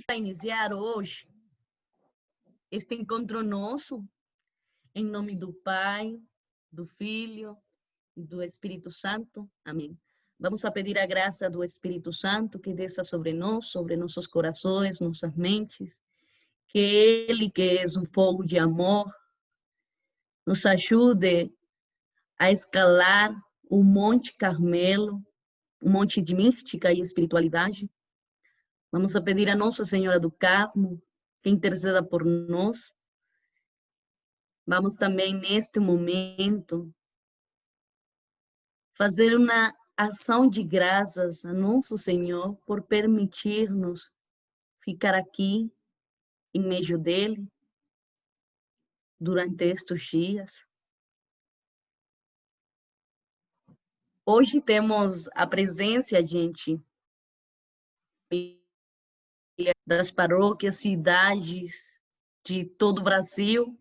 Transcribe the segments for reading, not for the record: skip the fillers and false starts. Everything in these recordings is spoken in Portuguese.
Para iniciar hoje este encontro nosso, em nome do Pai, do Filho e do Espírito Santo. Amém. Vamos a pedir a graça do Espírito Santo que desça sobre nós, sobre nossos corações, nossas mentes, que Ele, que é um fogo de amor, nos ajude a escalar o Monte Carmelo, o monte de mística e espiritualidade. Vamos a pedir a Nossa Senhora do Carmo que interceda por nós. Vamos também, neste momento, fazer uma ação de graças a Nosso Senhor por permitir-nos ficar aqui, em meio dele, durante estes dias. Hoje temos a presença, gente, das paróquias, cidades de todo o Brasil.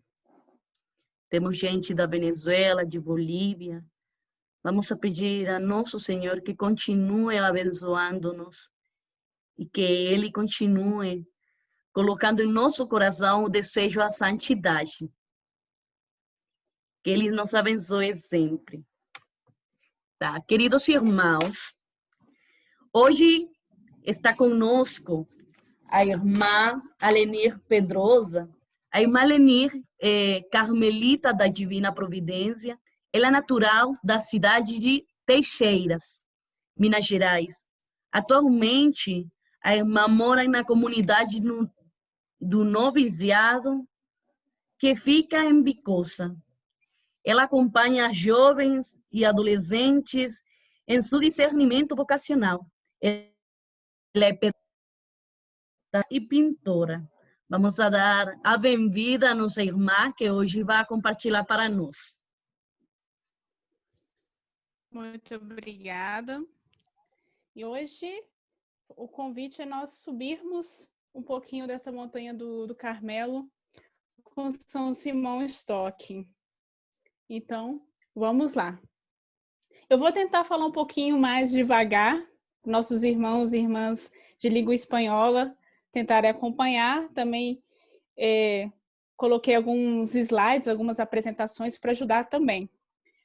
Temos gente da Venezuela, de Bolívia. Vamos a pedir a Nosso Senhor que continue abençoando-nos e que Ele continue colocando em nosso coração o desejo à santidade. Que Ele nos abençoe sempre. Tá? Queridos irmãos, hoje está conosco a irmã Alenir Pedrosa. A irmã Alenir é carmelita da Divina Providência. Ela é natural da cidade de Teixeiras, Minas Gerais. Atualmente, a irmã mora na comunidade do Noviciado, que fica em Bicosa. Ela acompanha jovens e adolescentes em seu discernimento vocacional. Ela é pedagога e pintora. Vamos a dar a bem-vinda a nossa irmã, que hoje vai compartilhar para nós. Muito obrigada. E hoje o convite é nós subirmos um pouquinho dessa montanha do Carmelo com São Simão Stock. Então, vamos lá. Eu vou tentar falar um pouquinho mais devagar, nossos irmãos e irmãs de língua espanhola tentarem acompanhar. Também coloquei alguns slides, algumas apresentações para ajudar também.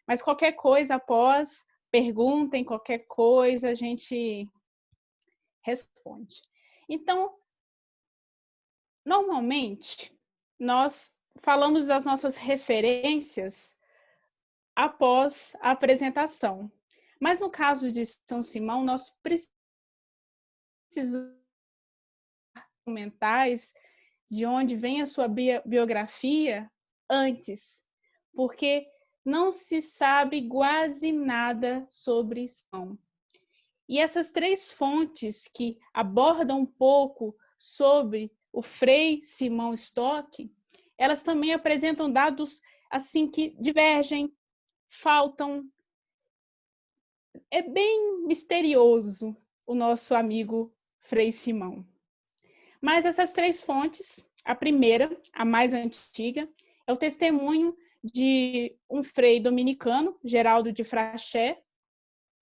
Mas qualquer coisa após, perguntem qualquer coisa, a gente responde. Então, normalmente, nós falamos das nossas referências após a apresentação. Mas no caso de São Simão, nós precisamos mentais de onde vem a sua biografia antes, porque não se sabe quase nada sobre Simão. E essas três fontes que abordam um pouco sobre o Frei Simão Stock, elas também apresentam dados assim que divergem, faltam. É bem misterioso o nosso amigo Frei Simão. Mas essas três fontes, a primeira, a mais antiga, é o testemunho de um frei dominicano, Geraldo de Frachet,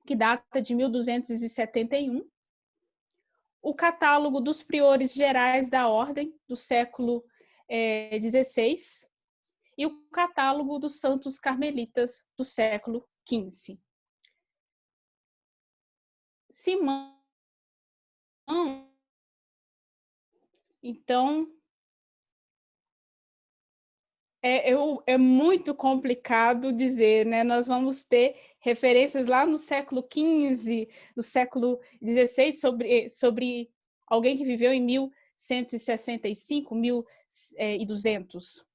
que data de 1271, o catálogo dos priores gerais da ordem, do século XVI, e o catálogo dos santos carmelitas, do século XV. Simão, então, é muito complicado dizer, né? Nós vamos ter referências lá no século XV, no século XVI, sobre alguém que viveu em 1165, 1200.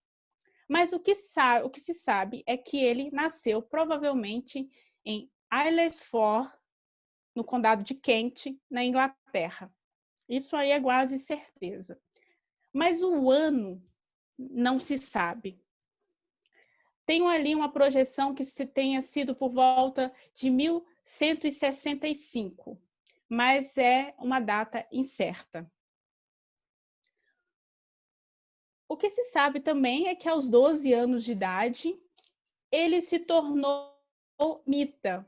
Mas o que se sabe é que ele nasceu provavelmente em Aylesford, no condado de Kent, na Inglaterra. Isso aí é quase certeza. Mas o ano não se sabe. Tenho ali uma projeção que tenha sido por volta de 1165, mas é uma data incerta. O que se sabe também é que aos 12 anos de idade, ele se tornou mita.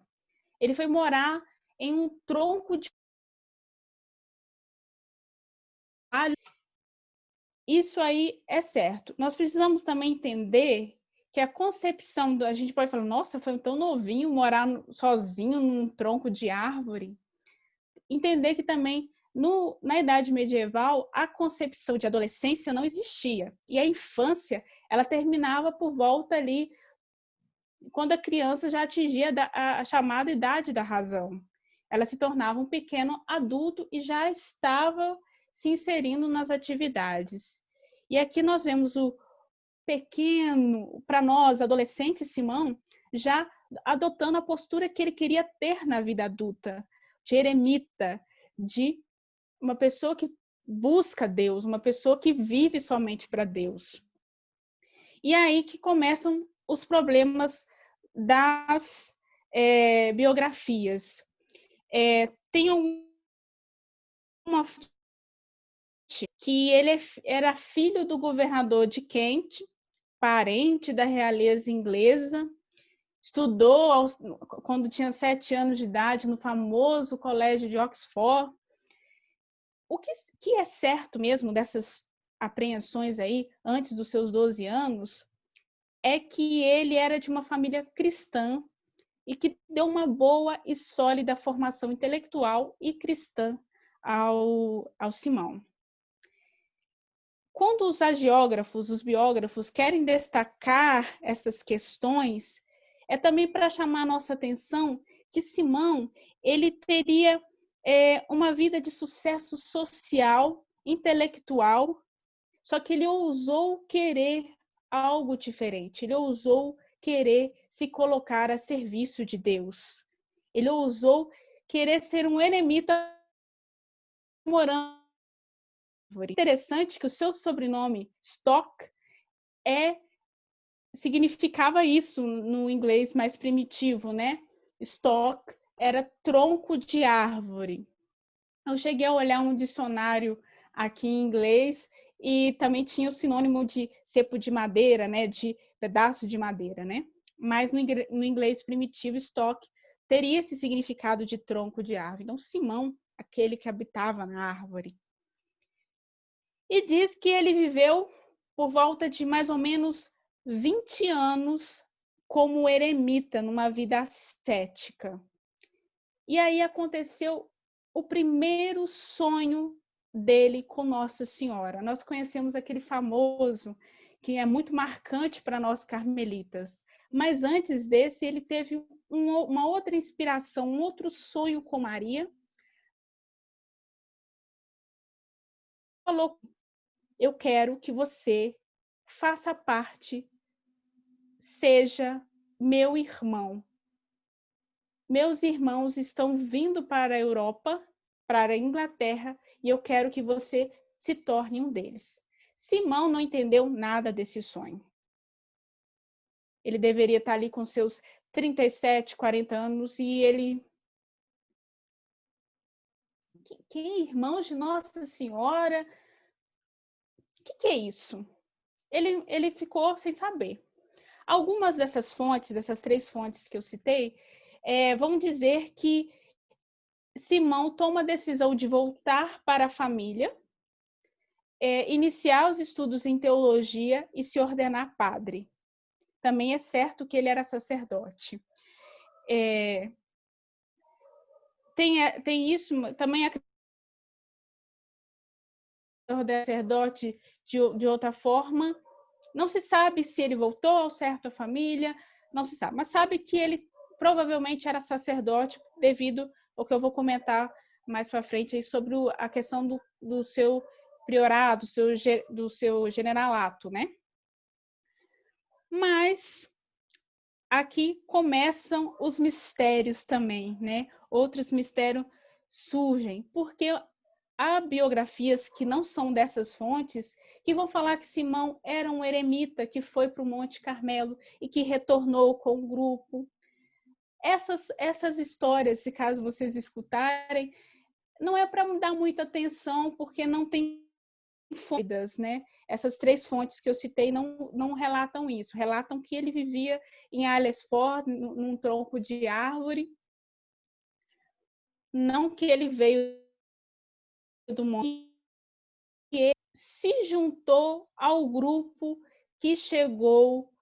Ele foi morar em um tronco de Isso aí é certo. Nós precisamos também entender que a concepção, a gente pode falar, nossa, foi tão novinho morar sozinho num tronco de árvore. Entender que também na Idade Medieval a concepção de adolescência não existia. E a infância, ela terminava por volta ali, quando a criança já atingia a chamada idade da razão. Ela se tornava um pequeno adulto e já estava se inserindo nas atividades. E aqui nós vemos o pequeno, para nós, adolescente Simão, já adotando a postura que ele queria ter na vida adulta, de eremita, de uma pessoa que busca Deus, uma pessoa que vive somente para Deus. E aí que começam os problemas das biografias. Tem uma que ele era filho do governador de Kent, parente da realeza inglesa, estudou quando tinha 7 anos de idade no famoso colégio de Oxford. O que é certo mesmo dessas apreensões aí, antes dos seus 12 anos, é que ele era de uma família cristã e que deu uma boa e sólida formação intelectual e cristã ao Simão. Quando os agiógrafos, os biógrafos, querem destacar essas questões, é também para chamar a nossa atenção que Simão ele teria uma vida de sucesso social, intelectual, só que ele ousou querer algo diferente, ele ousou querer se colocar a serviço de Deus. Ele ousou querer ser um eremita morando. Interessante que o seu sobrenome, Stock, significava isso no inglês mais primitivo, né? Stock era tronco de árvore. Eu cheguei a olhar um dicionário aqui em inglês e também tinha o sinônimo de cepo de madeira, né? De pedaço de madeira, né? Mas no inglês primitivo, Stock teria esse significado de tronco de árvore. Então, Simão, aquele que habitava na árvore. E diz que ele viveu por volta de mais ou menos 20 anos como eremita, numa vida ascética. E aí aconteceu o primeiro sonho dele com Nossa Senhora. Nós conhecemos aquele famoso, que é muito marcante para nós carmelitas. Mas antes desse, ele teve uma outra inspiração, um outro sonho com Maria. Falou: eu quero que você faça parte, seja meu irmão. Meus irmãos estão vindo para a Europa, para a Inglaterra, e eu quero que você se torne um deles. Simão não entendeu nada desse sonho. Ele deveria estar ali com seus 37, 40 anos, e ele... Que irmãos de Nossa Senhora? O que é isso? Ele ficou sem saber. Algumas dessas fontes, dessas 3 fontes que eu citei, vão dizer que Simão toma a decisão de voltar para a família, iniciar os estudos em teologia e se ordenar padre. Também é certo que ele era sacerdote. Tem isso, também a sacerdote de outra forma. Não se sabe se ele voltou ao certo à família, não se sabe, mas sabe que ele provavelmente era sacerdote devido ao que eu vou comentar mais para frente aí sobre a questão do seu priorado, do seu generalato, né? Mas aqui começam os mistérios também, né? Outros mistérios surgem, porque há biografias que não são dessas fontes que vão falar que Simão era um eremita que foi para o Monte Carmelo e que retornou com o grupo. Essas histórias, se caso vocês escutarem, não é para dar muita atenção, porque não tem fontes, né? Essas 3 fontes que eu citei não relatam isso. Relatam que ele vivia em Aylesford, num tronco de árvore. Não que ele veio do monte se juntou ao grupo que chegou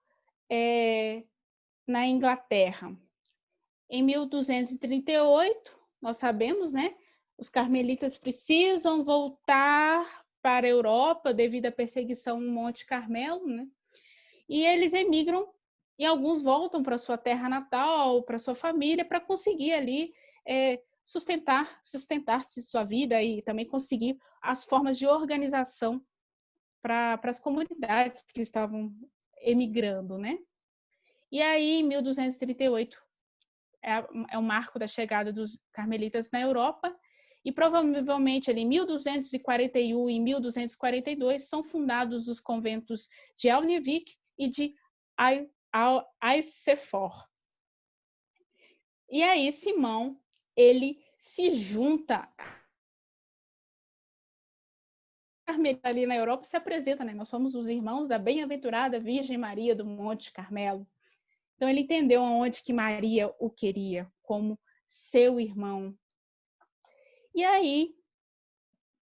na Inglaterra. Em 1238, nós sabemos, né? Os carmelitas precisam voltar para a Europa devido à perseguição no Monte Carmelo, né? E eles emigram e alguns voltam para sua terra natal, para sua família, para conseguir ali sustentar-se sua vida e também conseguir as formas de organização para as comunidades que estavam emigrando, né? E aí, em 1238, é o marco da chegada dos carmelitas na Europa, e provavelmente ali em 1241 e 1242 são fundados os conventos de Alnevik e de Aissefor. E aí Simão, ele se junta ali na Europa, se apresenta, né? Nós somos os irmãos da bem-aventurada Virgem Maria do Monte Carmelo. Então ele entendeu aonde que Maria o queria como seu irmão. E aí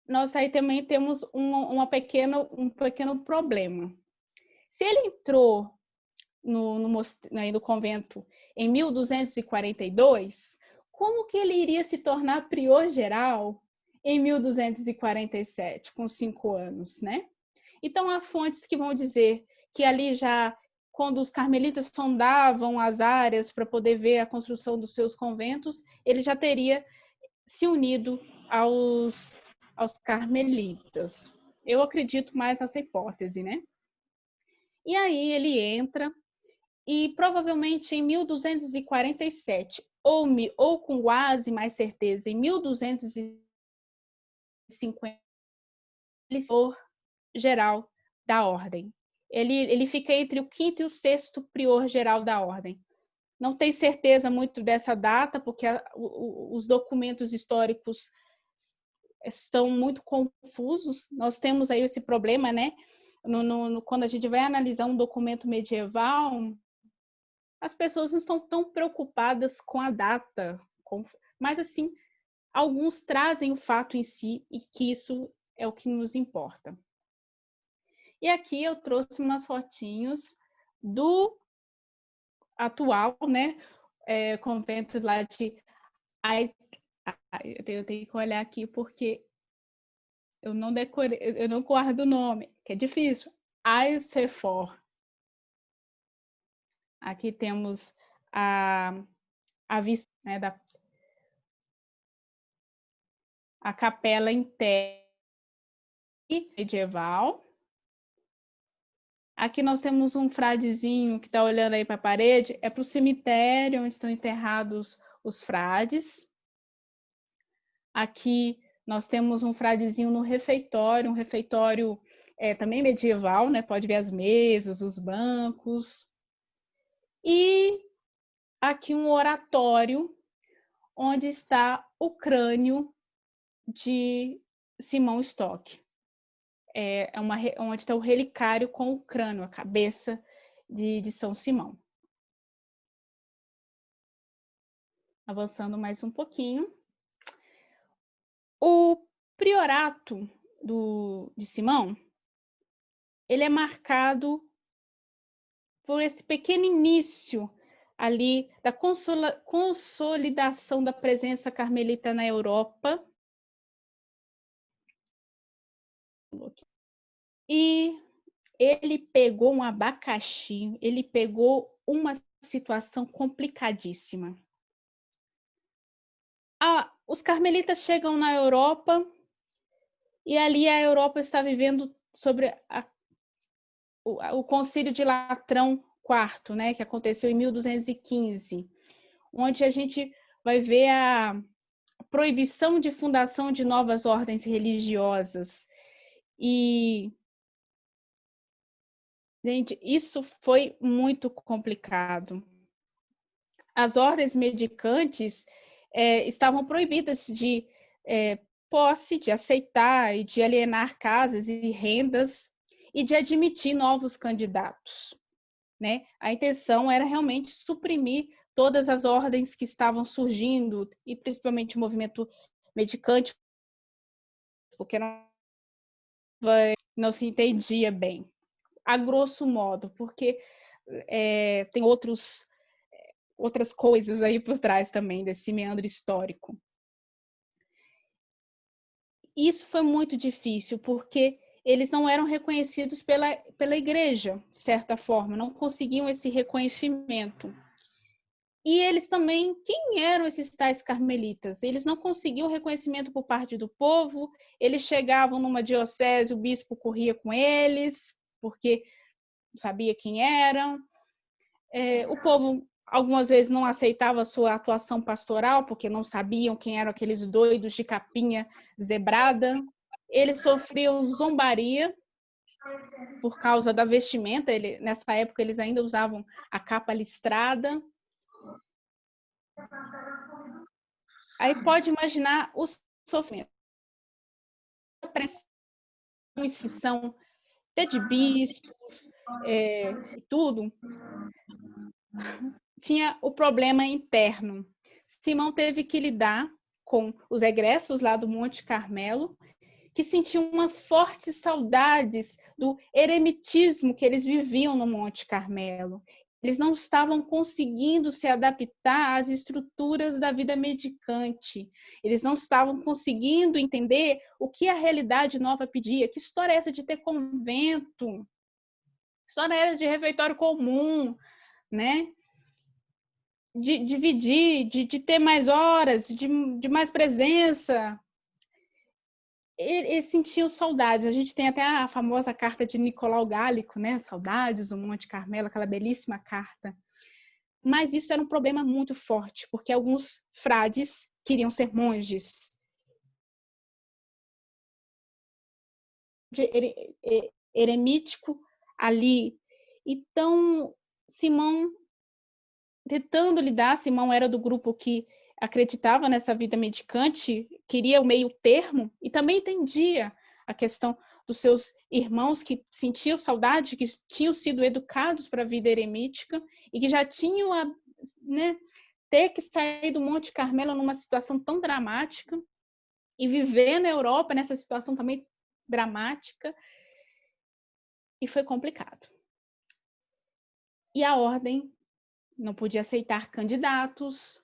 nós aí também temos um pequeno problema. Se ele entrou no convento em 1242, como que ele iria se tornar prior geral em 1247, com 5 anos, né? Então, há fontes que vão dizer que ali já, quando os carmelitas sondavam as áreas para poder ver a construção dos seus conventos, ele já teria se unido aos carmelitas. Eu acredito mais nessa hipótese, né? E aí ele entra e provavelmente em 1247, ou com quase mais certeza, em 1250, ele é prior geral da ordem. Ele fica entre o 5º e o 6º prior geral da ordem. Não tem certeza muito dessa data, porque os documentos históricos estão muito confusos. Nós temos aí esse problema, né? Quando a gente vai analisar um documento medieval, as pessoas não estão tão preocupadas com a data, mas assim, alguns trazem o fato em si e que isso é o que nos importa. E aqui eu trouxe umas fotinhos do atual, né, convento lá de... Eu tenho que olhar aqui porque eu não decorei, eu não guardo o nome, que é difícil. Aissefor. Aqui temos a vista, né, a capela interna medieval. Aqui nós temos um fradezinho que está olhando aí para a parede, é para o cemitério onde estão enterrados os frades. Aqui nós temos um fradezinho no refeitório, um refeitório também medieval, né? Pode ver as mesas, os bancos. E aqui um oratório onde está o crânio de Simão Stock. Onde está o relicário com o crânio, a cabeça de São Simão. Avançando mais um pouquinho. O priorato de Simão, ele é marcado por esse pequeno início ali da consolidação da presença carmelita na Europa. E ele pegou um abacaxi, ele pegou uma situação complicadíssima. Os carmelitas chegam na Europa e ali a Europa está vivendo sobre o Concílio de Latrão IV, né, que aconteceu em 1215, onde a gente vai ver a proibição de fundação de novas ordens religiosas. E, gente, isso foi muito complicado. As ordens mendicantes estavam proibidas de posse, de aceitar e de alienar casas e rendas e de admitir novos candidatos, né? A intenção era realmente suprimir todas as ordens que estavam surgindo, e principalmente o movimento mendicante, porque eram não se entendia bem, a grosso modo, porque tem outras coisas aí por trás também desse meandro histórico. Isso foi muito difícil, porque eles não eram reconhecidos pela igreja, de certa forma, não conseguiam esse reconhecimento. E eles também, quem eram esses tais carmelitas? Eles não conseguiam reconhecimento por parte do povo, eles chegavam numa diocese, o bispo corria com eles, porque sabia quem eram. O povo, algumas vezes, não aceitava a sua atuação pastoral, porque não sabiam quem eram aqueles doidos de capinha zebrada. Eles sofriam zombaria por causa da vestimenta. Nessa época, eles ainda usavam a capa listrada. Aí pode imaginar o sofrimento. A perseguição de bispos e tudo, tinha o problema interno. Simão teve que lidar com os egressos lá do Monte Carmelo, que sentiam uma fortes saudades do eremitismo que eles viviam no Monte Carmelo. Eles não estavam conseguindo se adaptar às estruturas da vida mendicante. Eles não estavam conseguindo entender o que a realidade nova pedia. Que história é essa de ter convento? Que história era de refeitório comum, né? De dividir, de ter mais horas, de mais presença. Eles sentiam saudades. A gente tem até a famosa carta de Nicolau Gálico, né? Saudades do Monte Carmelo, aquela belíssima carta. Mas isso era um problema muito forte, porque alguns frades queriam ser monges. Eremítico ali. Então, Simão, tentando lidar, Simão era do grupo que acreditava nessa vida mendicante, queria o meio termo e também entendia a questão dos seus irmãos que sentiam saudade, que tinham sido educados para a vida eremítica e que já tinham ter que sair do Monte Carmelo numa situação tão dramática e viver na Europa nessa situação também dramática. E foi complicado. E a ordem não podia aceitar candidatos,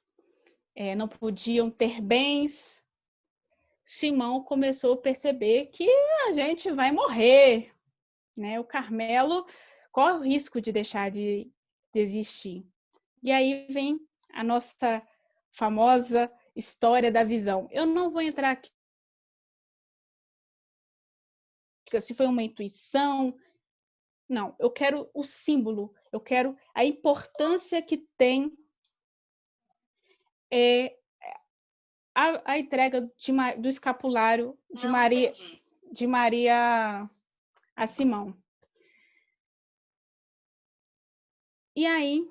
não podiam ter bens. Simão começou a perceber que a gente vai morrer, né? O Carmelo corre o risco de deixar de existir. E aí vem a nossa famosa história da visão. Eu não vou entrar aqui se foi uma intuição. Não, eu quero o símbolo, eu quero a importância que tem a entrega do escapulário de Maria a Simão. E aí,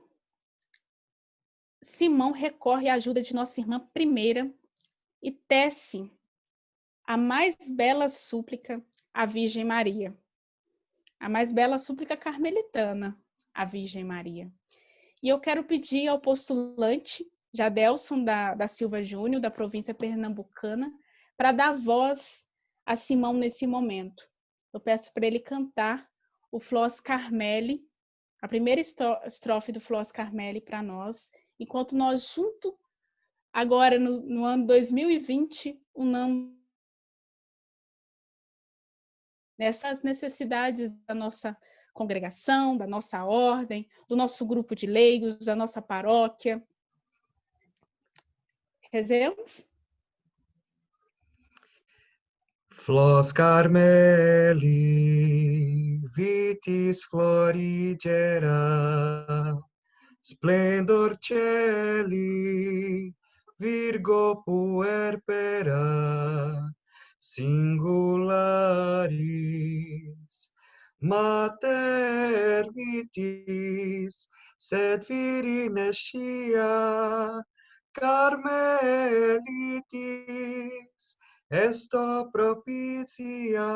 Simão recorre à ajuda de nossa irmã primeira e tece a mais bela súplica à Virgem Maria. A mais bela súplica carmelitana à Virgem Maria. E eu quero pedir ao postulante Jadelson da Silva Júnior, da província pernambucana, para dar voz a Simão nesse momento. Eu peço para ele cantar o Flos Carmeli, a primeira estrofe do Flos Carmeli para nós, enquanto nós junto, agora no ano 2020, unamos nessas necessidades da nossa congregação, da nossa ordem, do nosso grupo de leigos, da nossa paróquia. Rezemos? Flos Carmeli, vitis florigera, splendor celi, Virgo puerpera, singularis, mater vitis, sed virine scia, Carmelitis, esto propitia,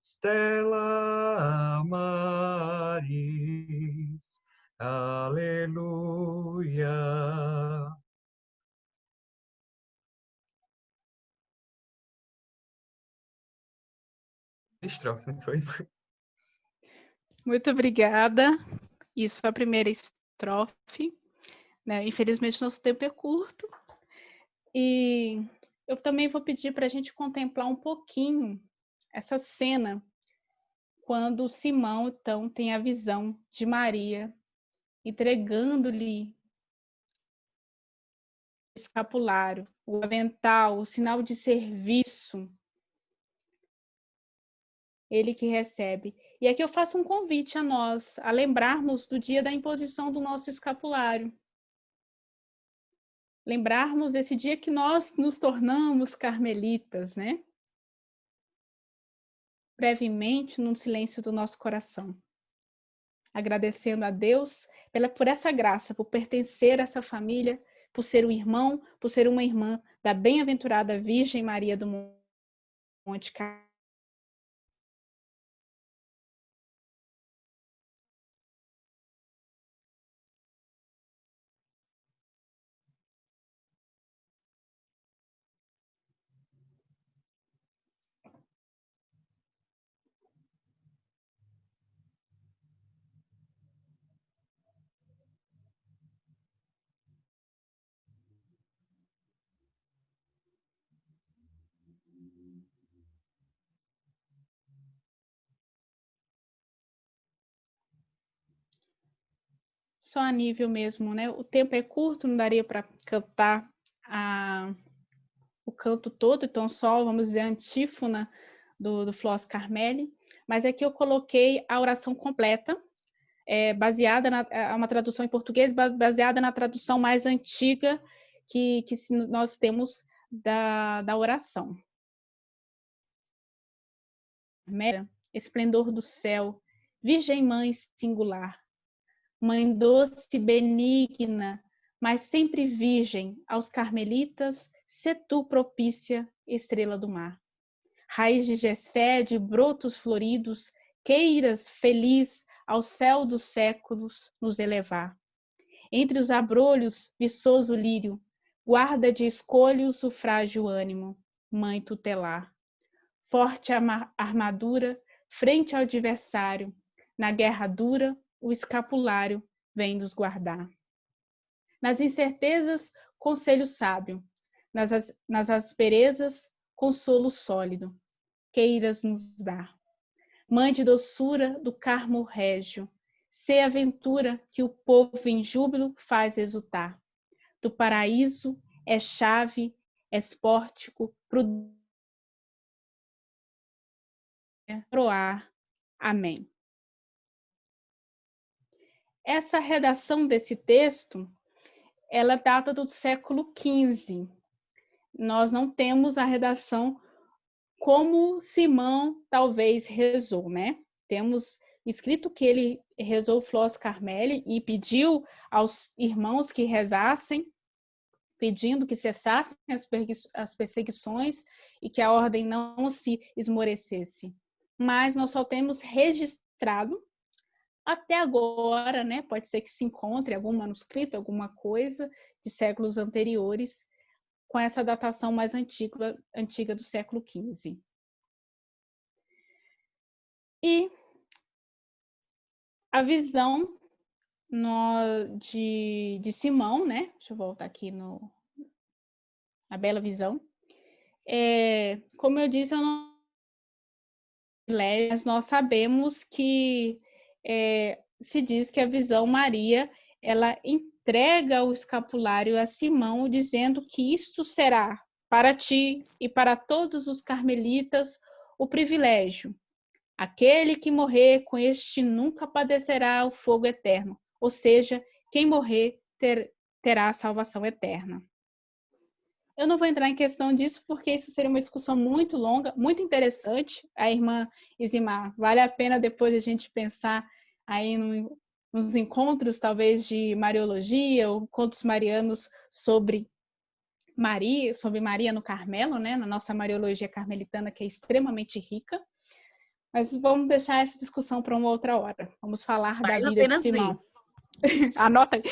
stella maris. Aleluia. estrofe, não foi? Muito obrigada. Isso é a primeira estrofe, né? Infelizmente, nosso tempo é curto. E eu também vou pedir para a gente contemplar um pouquinho essa cena, quando Simão, então, tem a visão de Maria, entregando-lhe o escapulário, o avental, o sinal de serviço, ele que recebe. E aqui eu faço um convite a nós, a lembrarmos do dia da imposição do nosso escapulário. Lembrarmos desse dia que nós nos tornamos carmelitas, né? Brevemente, no silêncio do nosso coração. Agradecendo a Deus por essa graça, por pertencer a essa família, por ser um irmão, por ser uma irmã da bem-aventurada Virgem Maria do Monte Carmelo. Só a nível mesmo, né? O tempo é curto, não daria para cantar o canto todo, então só, vamos dizer, a antífona do Flos Carmeli, mas aqui eu coloquei a oração completa, baseada uma tradução em português, baseada na tradução mais antiga que nós temos da oração. Esplendor do céu, Virgem Mãe singular, Mãe doce e benigna, mas sempre virgem, aos carmelitas, sê tu propícia, estrela do mar. Raiz de Jessé, de brotos floridos, queiras, feliz, ao céu dos séculos nos elevar. Entre os abrolhos, viçoso lírio, guarda de escolhos o frágil ânimo, mãe tutelar. Forte armadura, frente ao adversário, na guerra dura, o escapulário vem nos guardar. Nas incertezas, conselho sábio, nas asperezas, consolo sólido, queiras nos dar. Mãe de doçura do Carmo Régio, sê a ventura que o povo em júbilo faz exultar. Do paraíso é chave, és pórtico, proar. Amém. Essa redação desse texto, ela data do século XV. Nós não temos a redação como Simão talvez rezou, né? Temos escrito que ele rezou Flos Carmeli e pediu aos irmãos que rezassem, pedindo que cessassem as perseguições e que a ordem não se esmorecesse. Mas nós só temos registrado até agora, né? Pode ser que se encontre algum manuscrito, alguma coisa de séculos anteriores, com essa datação mais antiga do século XV. E a visão de Simão, né? Deixa eu voltar aqui na bela visão. Como eu disse, mas nós sabemos que se diz que a visão Maria, ela entrega o escapulário a Simão, dizendo que isto será para ti e para todos os carmelitas o privilégio. Aquele que morrer com este nunca padecerá o fogo eterno, ou seja, quem morrer terá a salvação eterna. Eu não vou entrar em questão disso, porque isso seria uma discussão muito longa, muito interessante. A irmã Isimar, vale a pena depois a gente pensar aí nos encontros, talvez, de Mariologia ou contos marianos sobre Maria no Carmelo, né? Na nossa Mariologia carmelitana, que é extremamente rica. Mas vamos deixar essa discussão para uma outra hora. Vamos falar da vida de Simão. Anota aí.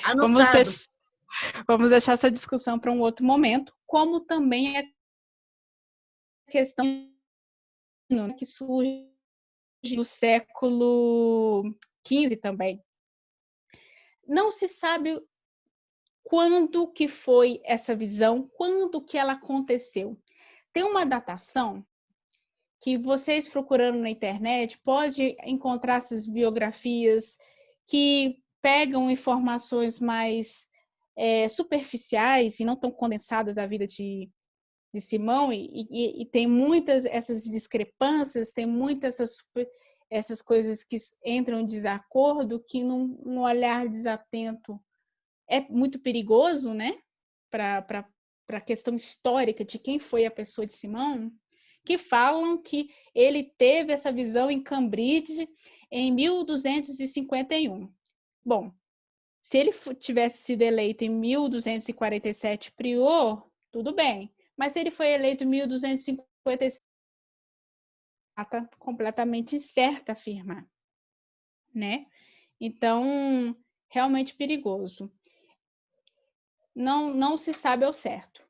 Anotado. Vamos deixar essa discussão para um outro momento, como também a questão que surge no século XV também. Não se sabe quando que foi essa visão, quando que ela aconteceu. Tem uma datação que vocês procurando na internet pode encontrar essas biografias que pegam informações mais superficiais e não tão condensadas da vida de Simão e tem muitas essas discrepâncias, tem muitas essas coisas que entram em desacordo que num olhar desatento é muito perigoso, né? Para a questão histórica de quem foi a pessoa de Simão, que falam que ele teve essa visão em Cambridge em 1251. Bom, se ele tivesse sido eleito em 1247 prior, tudo bem. Mas se ele foi eleito em 1257, está completamente incerta afirmar, né? Então, realmente perigoso. Não se sabe ao certo.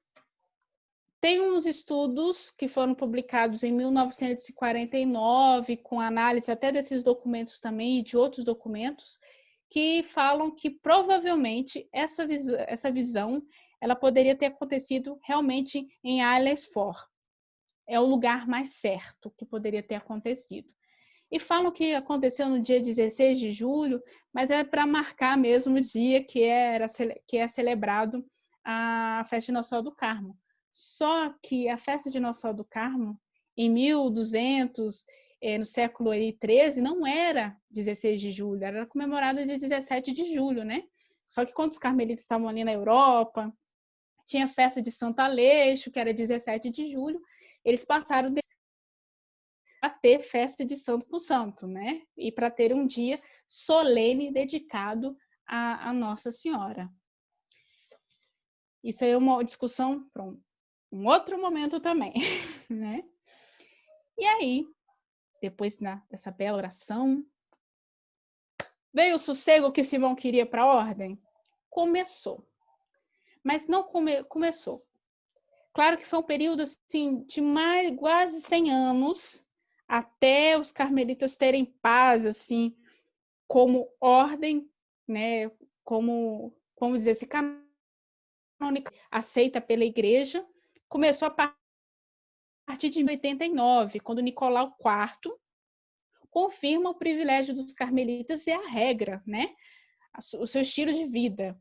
Tem uns estudos que foram publicados em 1949, com análise até desses documentos também e de outros documentos, que falam que provavelmente essa visão ela poderia ter acontecido realmente em Aylesford. É o lugar mais certo que poderia ter acontecido. E falam que aconteceu no dia 16 de julho, mas é para marcar mesmo o dia que é celebrado a festa de Nossa Senhora do Carmo. Só que a festa de Nossa Senhora do Carmo, em 1200, no século XIII, não era 16 de julho, era comemorada de 17 de julho, né? Só que quando os carmelitas estavam ali na Europa, tinha a festa de Santo Aleixo, que era 17 de julho, eles passaram para ter festa de santo por santo, né? E para ter um dia solene dedicado a Nossa Senhora. Isso aí é uma discussão para um outro momento também, né? E aí, depois dessa bela oração, veio o sossego que Simão queria para a ordem? Começou. Mas não começou. Claro que foi um período assim, de quase 100 anos, até os carmelitas terem paz, assim, como ordem, né? Como dizer, se canônica, aceita pela igreja. Começou a partir de 89, quando Nicolau IV confirma o privilégio dos carmelitas e a regra, né? O seu estilo de vida.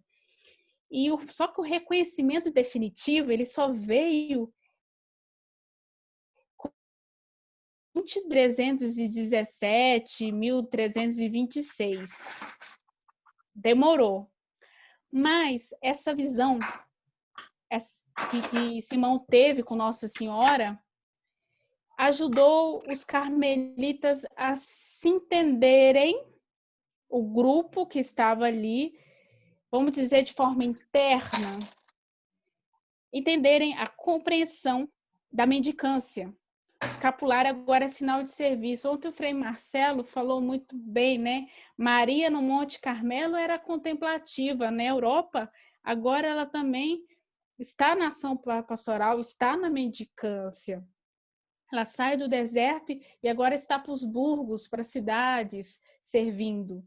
Só que o reconhecimento definitivo ele só veio em 1317, 1326. Demorou. Mas essa visão que Simão teve com Nossa Senhora ajudou os carmelitas a se entenderem, o grupo que estava ali, vamos dizer de forma interna, entenderem a compreensão da mendicância. O escapulário agora é sinal de serviço. Ontem o Frei Marcelo falou muito bem, né? Maria no Monte Carmelo era contemplativa. Na Europa, agora ela também está na ação pastoral, está na mendicância. Ela sai do deserto e agora está para os burgos, para as cidades, servindo.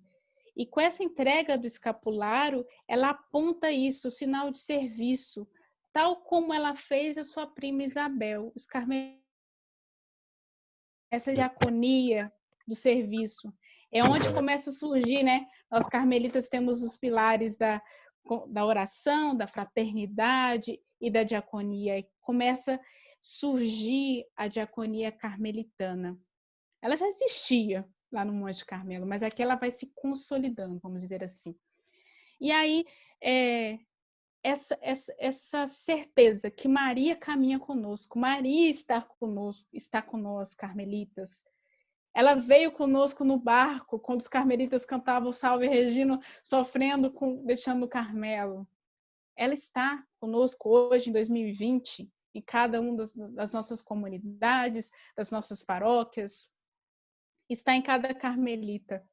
E com essa entrega do escapulário, ela aponta isso, o sinal de serviço, tal como ela fez a sua prima Isabel. Os carmelitas, essa diaconia do serviço. É onde começa a surgir, né? Nós carmelitas temos os pilares da oração, da fraternidade e da diaconia. Começa a surgir a diaconia carmelitana. Ela já existia lá no Monte Carmelo, mas aqui ela vai se consolidando, vamos dizer assim. E aí, essa certeza que Maria caminha conosco, Maria está com nós, carmelitas. Ela veio conosco no barco, quando os carmelitas cantavam Salve Regina, sofrendo, deixando o Carmelo. Ela está conosco hoje, em 2020, em cada uma das nossas comunidades, das nossas paróquias. Está em cada carmelita.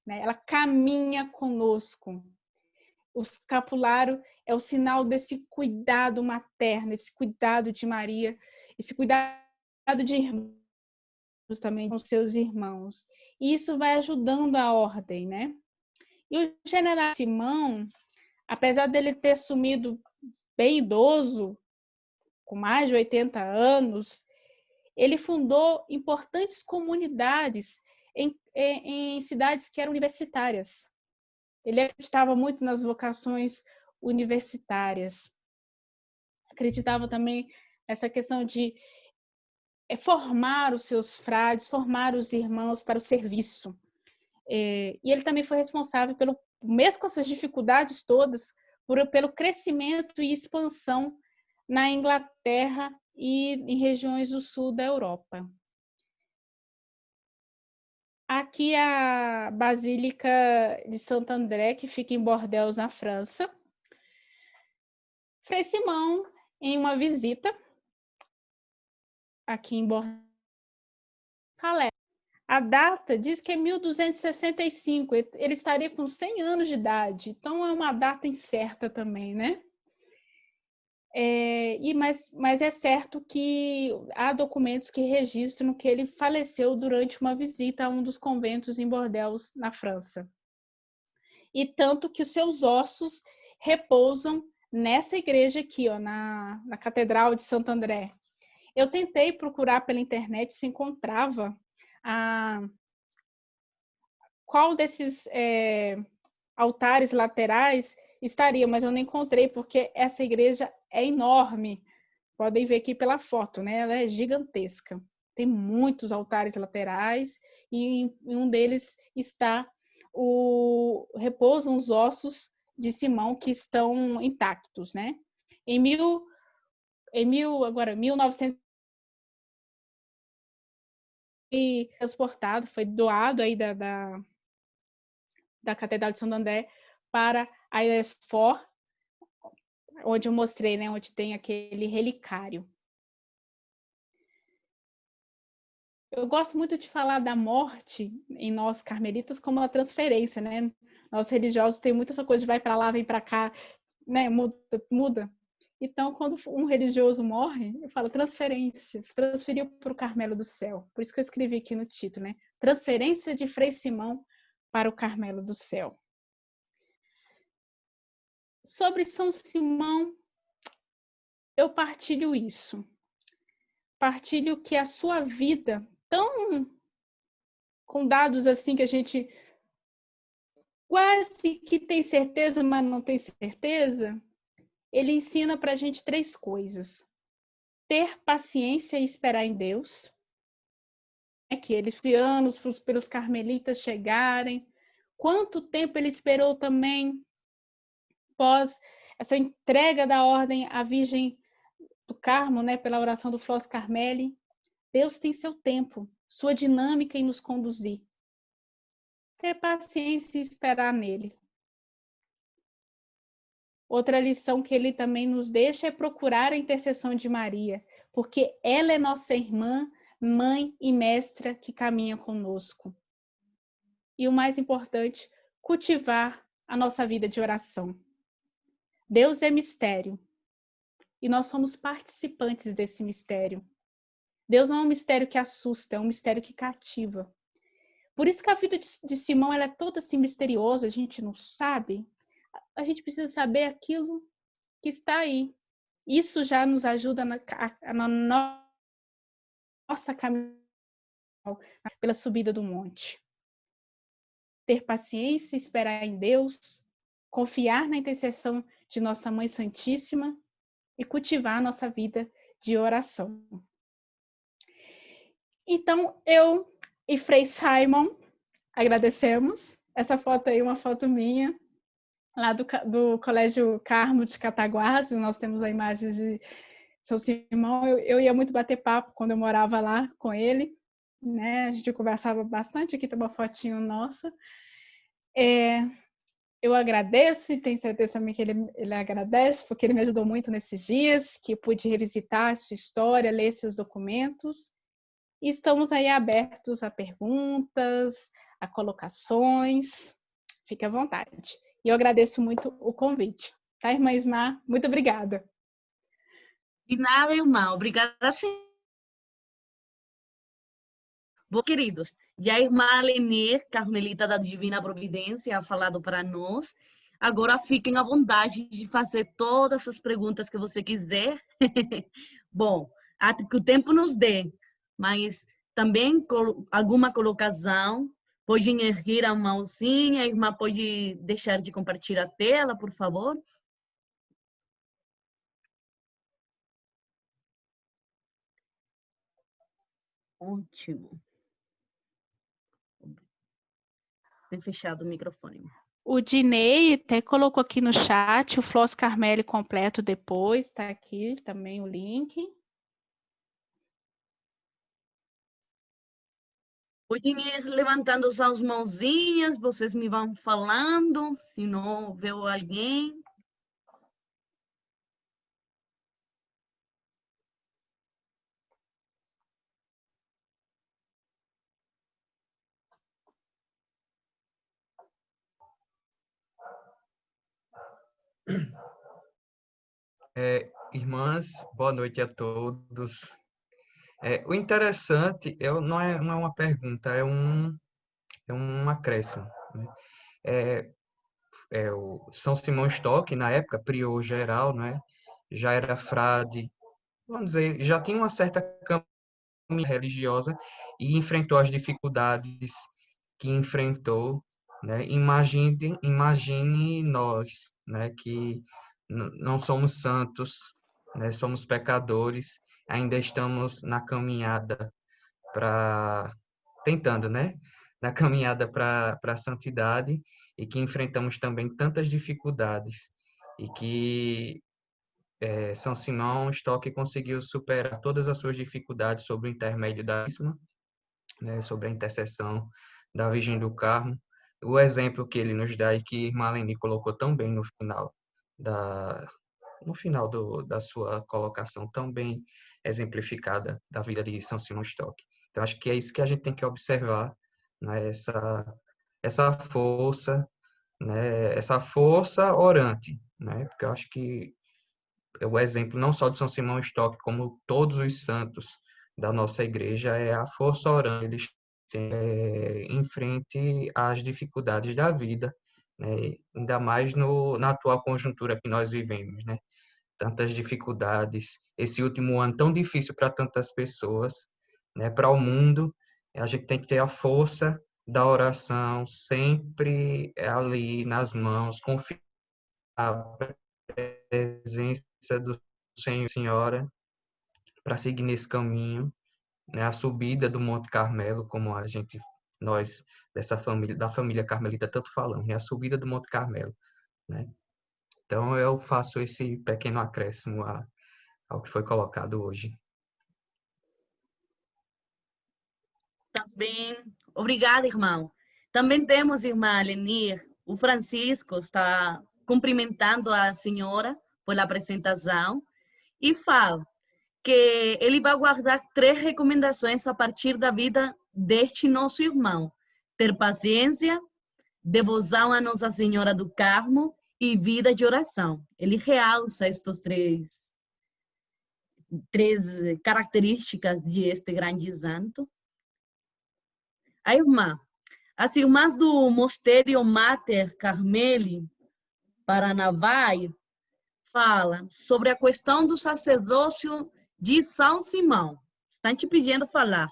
Né? Ela caminha conosco. O escapulário é o sinal desse cuidado materno, esse cuidado de Maria, esse cuidado de irmão, também com seus irmãos. E isso vai ajudando a ordem, né? E o general Simão, apesar dele ter sumido bem idoso, com mais de 80 anos, ele fundou importantes comunidades em cidades que eram universitárias. Ele acreditava muito nas vocações universitárias. Acreditava também nessa questão de formar os seus frades, formar os irmãos para o serviço. E ele também foi responsável, mesmo com essas dificuldades todas, pelo crescimento e expansão na Inglaterra e em regiões do sul da Europa. Aqui a Basílica de Santo André, que fica em Bordeaux, na França. Frei Simão, em uma visita aqui em Bordeaux, a data diz que é 1265, ele estaria com 100 anos de idade, então é uma data incerta também, né? Mas é certo que há documentos que registram que ele faleceu durante uma visita a um dos conventos em Bordeaux, na França. E tanto que os seus ossos repousam nessa igreja aqui, ó, na Catedral de Santo André. Eu tentei procurar pela internet se encontrava qual desses altares laterais estaria, mas eu não encontrei, porque essa igreja é enorme. Podem ver aqui pela foto, né? Ela é gigantesca. Tem muitos altares laterais e em um deles repousam os ossos de Simão que estão intactos, né? Em 1900 foi transportado, foi doado aí da Catedral de Santo André para a Esfor, onde eu mostrei, né, onde tem aquele relicário. Eu gosto muito de falar da morte em nós carmelitas como uma transferência, né? Nós religiosos tem muita essa coisa de vai para lá, vem para cá, né? Muda. Então, quando um religioso morre, eu falo transferência, transferiu para o Carmelo do Céu. Por isso que eu escrevi aqui no título, né? Transferência de Frei Simão para o Carmelo do Céu. Sobre São Simão, eu partilho isso. Partilho que a sua vida, com dados assim que a gente quase que tem certeza, mas não tem certeza, ele ensina para a gente 3 coisas. Ter paciência e esperar em Deus, que eles anos pelos carmelitas chegarem, quanto tempo ele esperou também após essa entrega da ordem à Virgem do Carmo, né, pela oração do Flos Carmeli. Deus tem seu tempo, sua dinâmica em nos conduzir. Ter paciência e esperar nele. Outra lição que ele também nos deixa é procurar a intercessão de Maria, porque ela é nossa irmã, mãe e mestra que caminha conosco. E o mais importante, cultivar a nossa vida de oração. Deus é mistério e nós somos participantes desse mistério. Deus não é um mistério que assusta, é um mistério que cativa. Por isso que a vida de Simão ela é toda assim misteriosa, a gente não sabe. A gente precisa saber aquilo que está aí. Isso já nos ajuda na nossa caminhada pela subida do monte. Ter paciência, esperar em Deus, confiar na intercessão de nossa Mãe Santíssima e cultivar a nossa vida de oração. Então, eu e Frei Simon agradecemos. Essa foto aí é uma foto minha, lá do Colégio Carmo de Cataguases. Nós temos a imagem de São Simão. Eu ia muito bater papo quando eu morava lá com ele, né? A gente conversava bastante. Aqui tem uma fotinho nossa. Eu agradeço e tenho certeza também que ele agradece, porque ele me ajudou muito nesses dias, que eu pude revisitar a sua história, ler seus documentos. E estamos aí abertos a perguntas, a colocações. Fique à vontade. E eu agradeço muito o convite. Tá, irmã Ismar? Muito obrigada. De nada, irmã. Obrigada sim. Bom, queridos, já a irmã Lenir, Carmelita da Divina Providência, ha falado para nós. Agora fiquem à vontade de fazer todas as perguntas que você quiser. Bom, até que o tempo nos dê, mas também alguma colocação, pode erguer a mãozinha, a irmã pode deixar de compartilhar a tela, por favor. Ótimo. Tem fechado o microfone. O Dinei até colocou aqui no chat o Floss Carmeli completo depois, está aqui também o link. Podem ir levantando as mãozinhas, vocês me vão falando, se não vê alguém. Irmãs, boa noite a todos. O interessante não é uma pergunta, é um acréscimo, né? O São Simão Stock, na época, prior geral, né? Já era frade, vamos dizer, já tinha uma certa caminhada religiosa e enfrentou as dificuldades que enfrentou, né? Imagine nós, né? Que não somos santos, né? Somos pecadores, ainda estamos na caminhada para tentando, né? Na caminhada para a santidade e que enfrentamos também tantas dificuldades e que São Simão Stock conseguiu superar todas as suas dificuldades sobre o intermédio da Isma, né? Sobre a intercessão da Virgem do Carmo. O exemplo que ele nos dá e que Marlene colocou tão bem da, no final da sua colocação, tão bem exemplificada da vida de São Simão Stock. Então, acho que é isso que a gente tem que observar, né? Essa força, né? Essa força orante, né? Porque eu acho que o exemplo não só de São Simão Stock, como todos os santos da nossa igreja, é a força orante eles têm em frente às dificuldades da vida, né? Ainda mais na atual conjuntura que nós vivemos, né? Tantas dificuldades, esse último ano tão difícil para tantas pessoas, né? Para o mundo, a gente tem que ter a força da oração sempre ali nas mãos, confiar na presença do Senhor e Senhora para seguir nesse caminho, né? A subida do Monte Carmelo, como nós dessa família, da família carmelita tanto falamos, né? A subida do Monte Carmelo, né? Então eu faço esse pequeno acréscimo ao que foi colocado hoje. Também, obrigada, irmão. Também temos, irmã Lenir, o Francisco está cumprimentando a senhora pela apresentação e fala que ele vai guardar 3 recomendações a partir da vida deste nosso irmão: ter paciência, devoção a Nossa Senhora do Carmo e vida de oração. Ele realça estas três características de este grande santo. A irmã, as irmãs do Mosteiro Mater Carmeli, Paranavaí, falam sobre a questão do sacerdócio de São Simão. Estão te pedindo falar.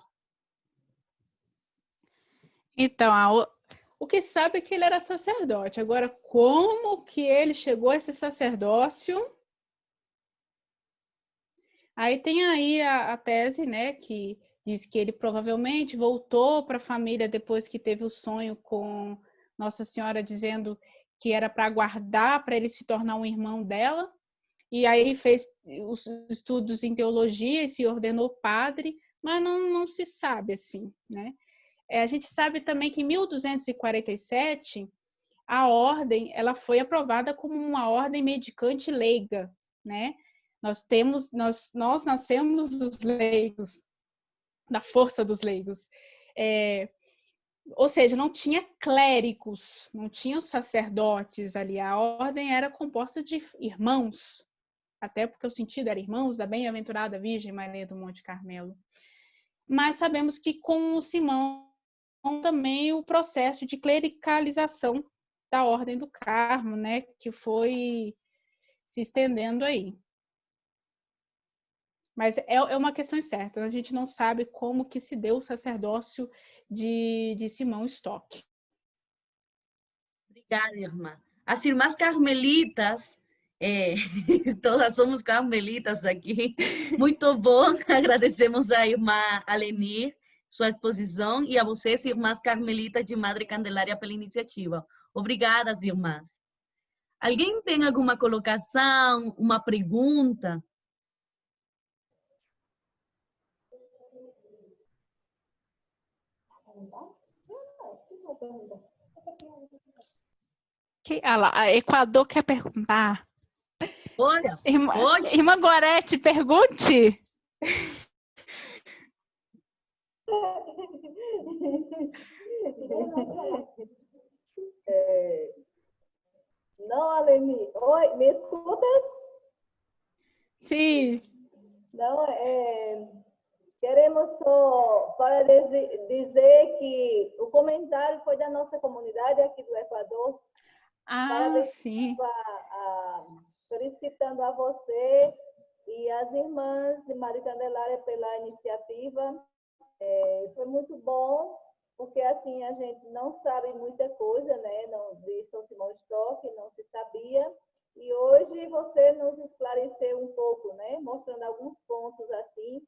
Então, o que sabe é que ele era sacerdote. Agora, como que ele chegou a esse sacerdócio? Aí tem aí a tese, né, que diz que ele provavelmente voltou para a família depois que teve o sonho com Nossa Senhora dizendo que era para guardar, para ele se tornar um irmão dela. E aí fez os estudos em teologia e se ordenou padre, mas não se sabe assim, né? A gente sabe também que em 1247 a ordem ela foi aprovada como uma ordem mendicante leiga, né? Nós nascemos dos leigos, da força dos leigos. Ou seja, não tinha clérigos, não tinha sacerdotes ali. A ordem era composta de irmãos, até porque o sentido era irmãos da bem-aventurada Virgem Maria do Monte Carmelo. mas sabemos que com Simão também o processo de clericalização da Ordem do Carmo, né, que foi se estendendo aí. Mas é uma questão incerta, a gente não sabe como que se deu o sacerdócio de Simão Stock. Obrigada, irmã. As irmãs carmelitas, todas somos carmelitas aqui. Muito bom, agradecemos à irmã Alenir sua exposição e a vocês, irmãs carmelitas de Madre Candelária, pela iniciativa. Obrigadas, irmãs. Alguém tem alguma colocação, uma pergunta? A Equador quer perguntar. Olha, hoje... Irmã Gorete, pergunte. Não, Aleni. Oi, me escutas? Sim. Não, queremos só para dizer que o comentário foi da nossa comunidade aqui do Equador. Parabéns, sim. Felicitando a você e as irmãs de Maria Candelária pela iniciativa. Foi muito bom, porque assim a gente não sabe muita coisa, né, de São Simão Stock, não se sabia. E hoje você nos esclareceu um pouco, né, mostrando alguns pontos assim,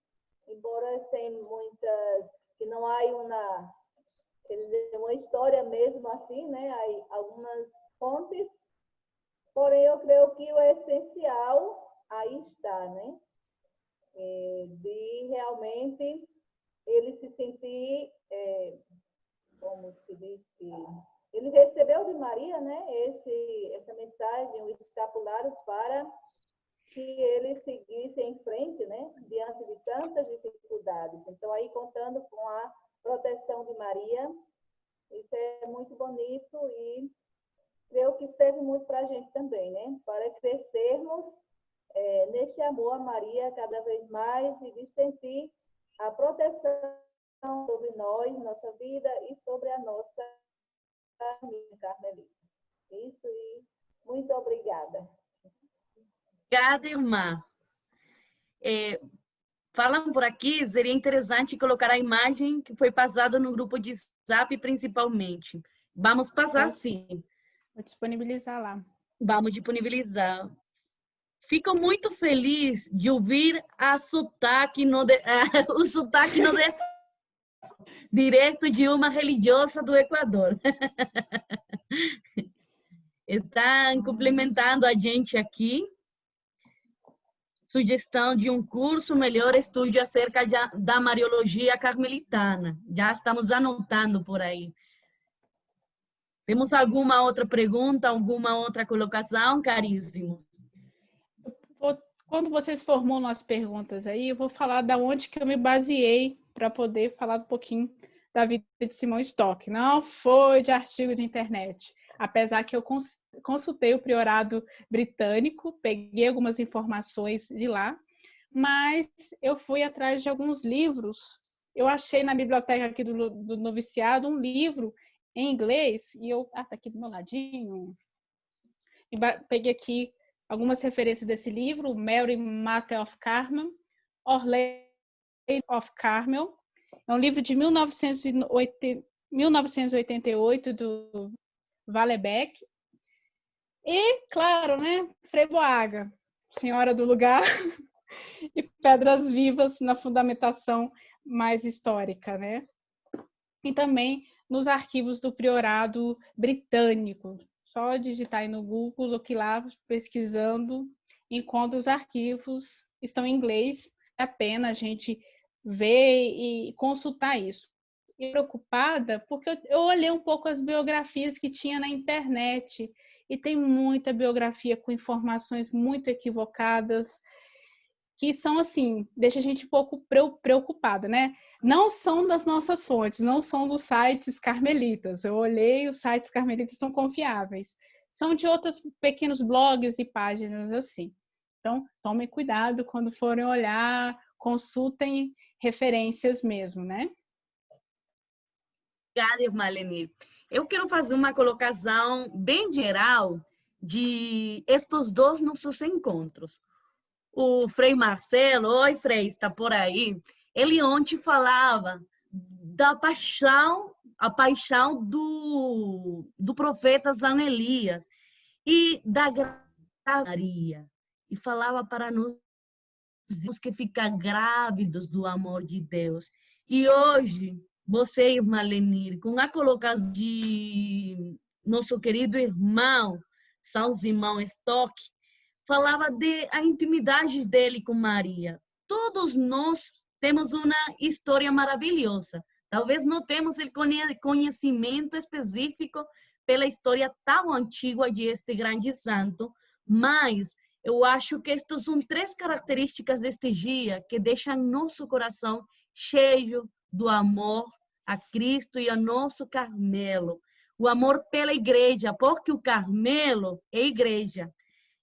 embora sem muitas, que não há uma história mesmo assim, né, há algumas fontes, porém eu creio que o essencial aí está, né, de realmente ele se sentir, como se diz, que ele recebeu de Maria, né, essa mensagem, o escapulário, para que ele seguisse em frente, né, diante de tantas dificuldades. Então, aí, contando com a proteção de Maria, isso é muito bonito e creio que serve muito para a gente também, né, para crescermos neste amor a Maria cada vez mais e de sentir a proteção sobre nós, nossa vida e sobre a nossa família carmelita. Isso, e muito obrigada. Obrigada, irmã. Falam por aqui, seria interessante colocar a imagem que foi passada no grupo de WhatsApp, principalmente. Vamos passar, sim. Vou disponibilizar lá. Vamos disponibilizar. Fico muito feliz de ouvir o sotaque direto de uma religiosa do Equador. Estão complementando a gente aqui. Sugestão de um curso, melhor estude acerca da Mariologia Carmelitana. Já estamos anotando por aí. Temos alguma outra pergunta, alguma outra colocação, caríssimo? Quando vocês formulam as perguntas aí, eu vou falar da onde que eu me baseei para poder falar um pouquinho da vida de Simão Stock. Não foi de artigo de internet, apesar que eu consultei o priorado britânico, peguei algumas informações de lá, mas eu fui atrás de alguns livros. Eu achei na biblioteca aqui do noviciado um livro em inglês, e eu... tá aqui do meu ladinho. E peguei aqui algumas referências desse livro, Mary Mater of Carmel, Our Lady of Carmel. É um livro de 1988, do Valebeck. E, claro, né, Frei Boaga, senhora do lugar, e Pedras Vivas na fundamentação mais histórica, né? E também nos arquivos do Priorado Britânico. Só digitar aí no Google, que lá, pesquisando, encontra os arquivos, estão em inglês. É a pena a gente ver e consultar isso. E preocupada porque eu olhei um pouco as biografias que tinha na internet e tem muita biografia com informações muito equivocadas, que são assim, deixa a gente um pouco preocupada, né? Não são das nossas fontes, não são dos sites carmelitas. Eu olhei, os sites carmelitas estão confiáveis. São de outros pequenos blogs e páginas assim. Então, tomem cuidado quando forem olhar, consultem referências mesmo, né? Obrigada, irmã Lenir. Eu quero fazer uma colocação bem geral de estes dois nossos encontros. O Frei Marcelo, oi Frei, está por aí? Ele ontem falava da paixão, a paixão do profeta São Elias e da graça de Maria. E falava para nós que ficar grávidos do amor de Deus. E hoje, você, irmã Lenir, com a colocação de nosso querido irmão, São Simão Stock, falava de a intimidade dele com Maria. Todos nós temos uma história maravilhosa. Talvez não temos o conhecimento específico pela história tão antiga de este grande santo, mas eu acho que estas são três características deste dia que deixam nosso coração cheio do amor a Cristo e a nosso Carmelo. O amor pela igreja, porque o Carmelo é igreja.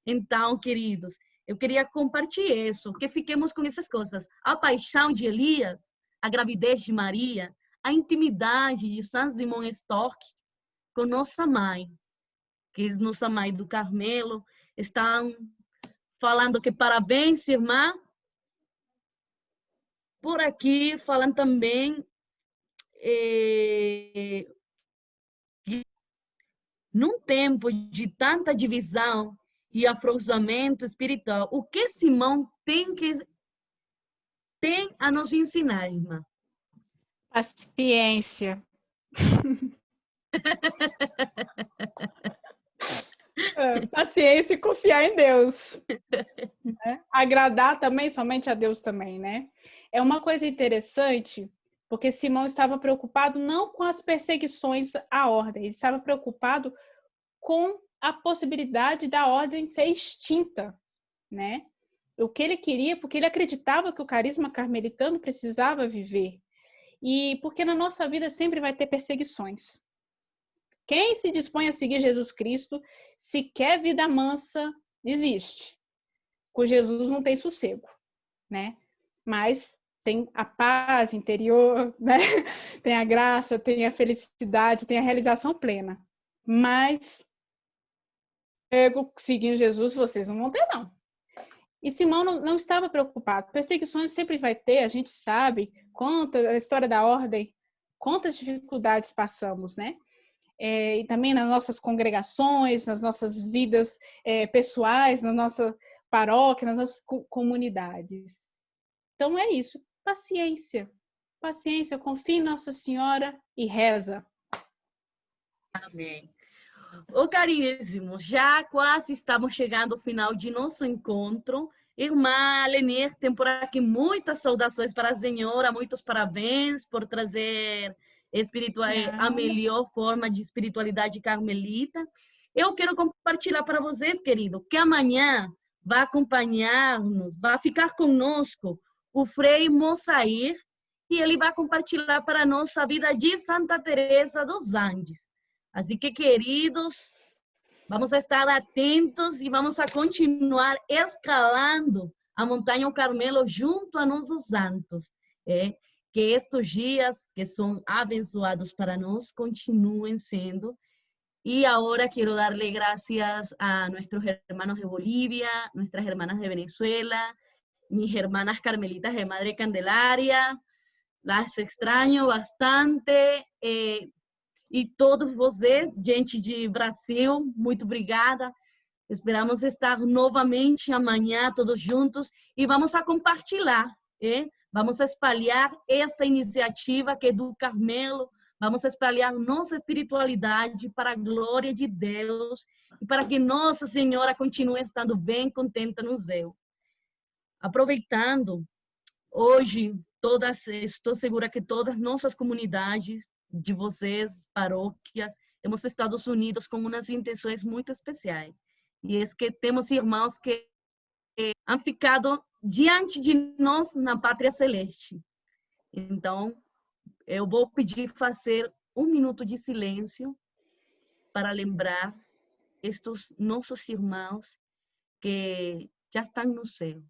Então, queridos, eu queria compartilhar isso, que fiquemos com essas coisas. A paixão de Elias, a gravidez de Maria, a intimidade de São Simão Stock com nossa mãe, que é nossa mãe do Carmelo, estão falando que parabéns, irmã. Por aqui, falando também num tempo de tanta divisão e afrouxamento espiritual, o que Simão tem a nos ensinar, irmã? Paciência. Paciência e confiar em Deus. Né? Agradar também somente a Deus também, né? É uma coisa interessante, porque Simão estava preocupado não com as perseguições à ordem, ele estava preocupado com a possibilidade da ordem ser extinta, né? O que ele queria, porque ele acreditava que o carisma carmelitano precisava viver. E porque na nossa vida sempre vai ter perseguições. Quem se dispõe a seguir Jesus Cristo, se quer vida mansa, desiste. Com Jesus não tem sossego, né? Mas tem a paz interior, né? Tem a graça, tem a felicidade, tem a realização plena. Mas seguindo Jesus, vocês não vão ter, não. E Simão não estava preocupado. Perseguições sempre vai ter, a gente sabe, conta a história da ordem, quantas dificuldades passamos, né? E também nas nossas congregações, nas nossas vidas pessoais, na nossa paróquia, nas nossas comunidades. Então é isso, paciência. Paciência, confie em Nossa Senhora e reza. Amém. Ô, caríssimos, já quase estamos chegando ao final de nosso encontro. Irmã Lenir, tem por aqui muitas saudações para a senhora, muitos parabéns por trazer a melhor forma de espiritualidade carmelita. Eu quero compartilhar para vocês, querido, que amanhã vai acompanhar-nos, vai ficar conosco o Frei Mosair, e ele vai compartilhar para nós a vida de Santa Teresa dos Andes. Assim que, queridos, vamos estar atentos e vamos a continuar escalando a Montanha Carmelo junto a nossos santos. Que estes dias que são abençoados para nós continuem sendo. Y ahora quiero darle gracias a nuestros hermanos de Bolivia, nuestras hermanas de Venezuela, mis hermanas carmelitas de Madre Candelaria. Las extraño bastante. E todos vocês, gente de Brasil, muito obrigada. Esperamos estar novamente amanhã, todos juntos, e vamos a compartilhar, vamos a espalhar esta iniciativa que é do Carmelo, vamos a espalhar nossa espiritualidade para a glória de Deus e para que Nossa Senhora continue estando bem contente no céu. Aproveitando, hoje, estou segura que todas nossas comunidades de vocês, paróquias, hemos estado unidos com umas intenções muito especiais. E é que temos irmãos que han ficado diante de nós na Pátria Celeste. Então, eu vou pedir fazer 1 minuto de silêncio para lembrar estes nossos irmãos que já estão no céu.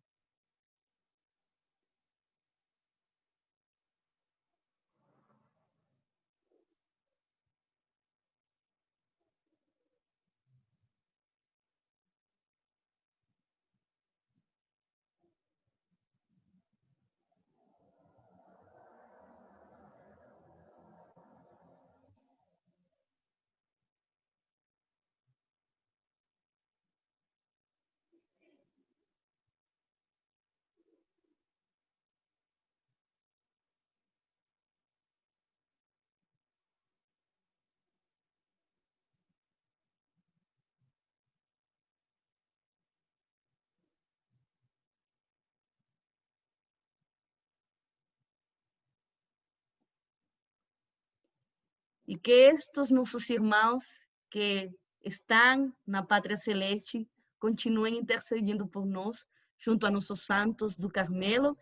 e que estes nossos irmãos que estão na Pátria Celeste continuem intercedendo por nós, junto a nossos santos do Carmelo.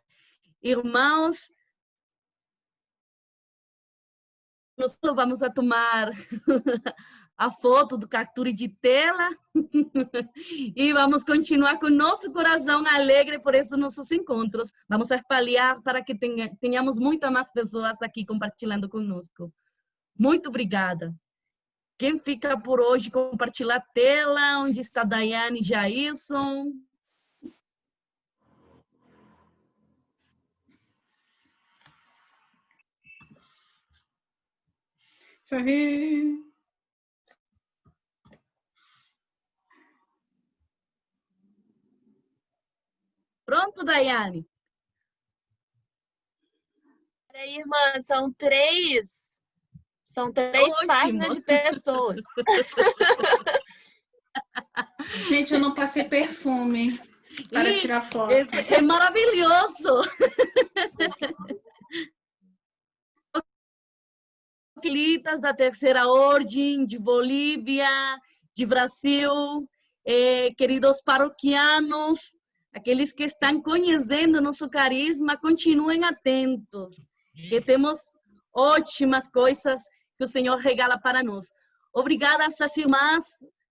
Irmãos, nós vamos a tomar a foto do captura de tela e vamos continuar com nosso coração alegre por esses nossos encontros. Vamos espalhar para que tenhamos muitas mais pessoas aqui compartilhando conosco. Muito obrigada. Quem fica por hoje, compartilhar a tela, onde está Daiane e Jailson. Sorri. Pronto, Daiane? Peraí, irmã, são três Ótimo. páginas de pessoas. Gente, eu não passei perfume para tirar foto. É maravilhoso. Atletas da Terceira Ordem, de Bolívia, de Brasil, queridos paroquianos, aqueles que estão conhecendo nosso carisma, continuem atentos, que temos ótimas coisas que o Senhor regala para nós. Obrigada a essas irmãs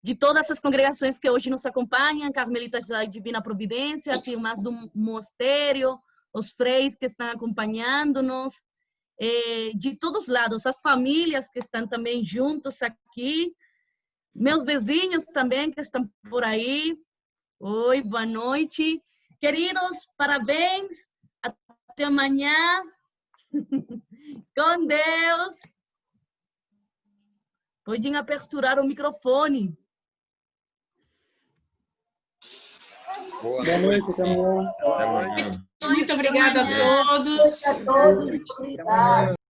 de todas as congregações que hoje nos acompanham, Carmelitas da Divina Providência, as irmãs do mosteiro, os freis que estão acompanhando-nos, de todos os lados, as famílias que estão também juntos aqui, meus vizinhos também que estão por aí. Oi, boa noite. Queridos, parabéns. Até amanhã. Com Deus. Podem aperturar o microfone. Boa noite, Camila. Muito obrigada a todos. Obrigada a todos. Obrigada.